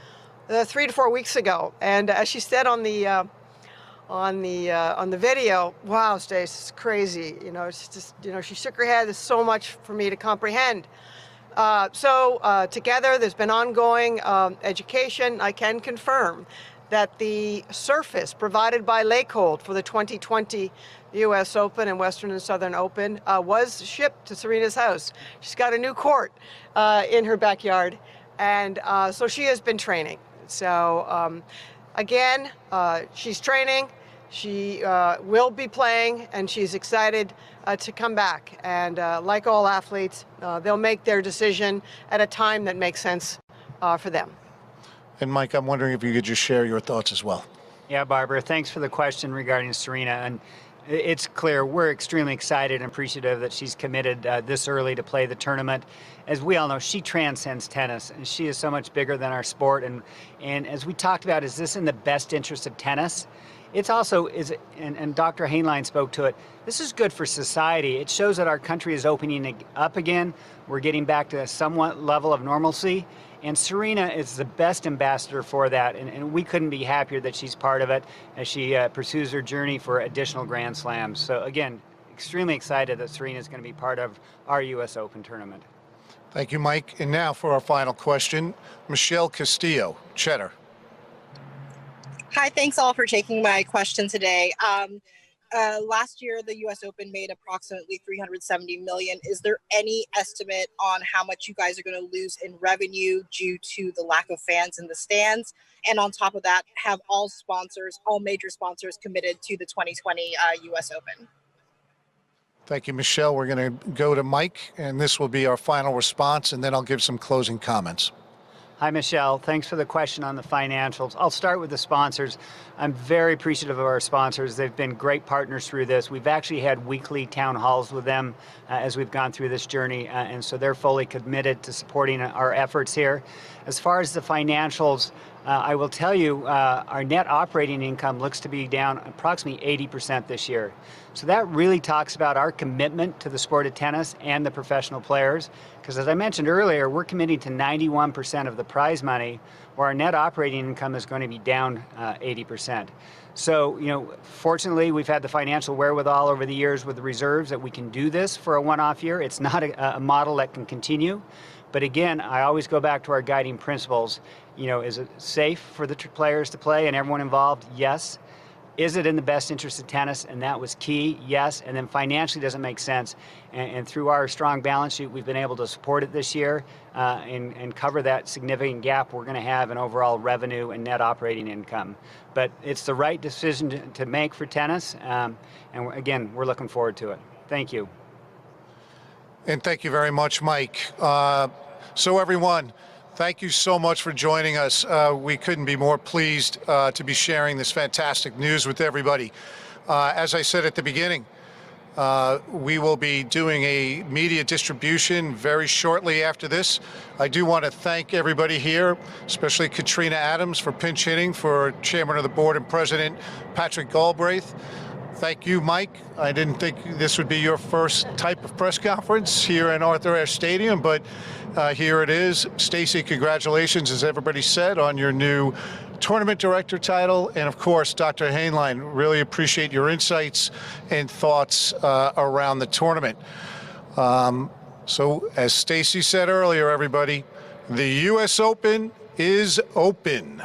3 to 4 weeks ago, and as she said on the video, wow, Stace, it's crazy. You know, it's just, you know, she shook her head. There's so much for me to comprehend. Together, there's been ongoing education. I can confirm that the surface provided by Lakehold for the 2020 U.S. Open and Western and Southern Open was shipped to Serena's house. She's got a new court in her backyard, and so she has been training. So again, she's training, she will be playing, and she's excited to come back. And like all athletes, they'll make their decision at a time that makes sense for them. And Mike, I'm wondering if you could just share your thoughts as well. Yeah, Barbara, thanks for the question regarding Serena. And it's clear we're extremely excited and appreciative that she's committed this early to play the tournament. As we all know, she transcends tennis, and she is so much bigger than our sport. And as we talked about, is this in the best interest of tennis? It's also, and Dr. Hanlon spoke to it, this is good for society. It shows that our country is opening up again. We're getting back to a somewhat level of normalcy. And Serena is the best ambassador for that, and we couldn't be happier that she's part of it as she pursues her journey for additional Grand Slams. So again, extremely excited that Serena is going to be part of our U.S. Open tournament. Thank you, Mike. And now for our final question, Michelle Castillo, Cheddar. Hi, thanks all for taking my question today. Last year, the U.S. Open made approximately $370 million. Is there any estimate on how much you guys are going to lose in revenue due to the lack of fans in the stands? And on top of that, have all major sponsors committed to the 2020 U.S. Open? Thank you, Michelle. We're going to go to Mike, and this will be our final response, and then I'll give some closing comments. Hi, Michelle. Thanks for the question on the financials. I'll start with the sponsors. I'm very appreciative of our sponsors. They've been great partners through this. We've actually had weekly town halls with them as we've gone through this journey, and so they're fully committed to supporting our efforts here. As far as the financials, I will tell you our net operating income looks to be down approximately 80% this year. So that really talks about our commitment to the sport of tennis and the professional players. Because as I mentioned earlier, we're committing to 91% of the prize money, where our net operating income is going to be down 80%. So, you know, fortunately, we've had the financial wherewithal over the years with the reserves that we can do this for a one-off year. It's not a model that can continue. But again, I always go back to our guiding principles. You know, is it safe for the players to play and everyone involved? Yes. Is it in the best interest of tennis? And that was key, yes. And then financially, doesn't make sense. And through our strong balance sheet, we've been able to support it this year and cover that significant gap we're going to have in overall revenue and net operating income. But it's the right decision to make for tennis. And again, we're looking forward to it. Thank you. And thank you very much, Mike. So everyone, thank you so much for joining us. We couldn't be more pleased to be sharing this fantastic news with everybody. As I said at the beginning, we will be doing a media distribution very shortly after this. I do want to thank everybody here, especially Katrina Adams for pinch hitting for Chairman of the Board and President Patrick Galbraith. Thank you, Mike. I didn't think this would be your first type of press conference here in Arthur Ashe Stadium, but here it is. Stacey, congratulations, as everybody said, on your new tournament director title. And of course, Dr. Hanlon, really appreciate your insights and thoughts around the tournament. So as Stacey said earlier, everybody, the U.S. Open is open.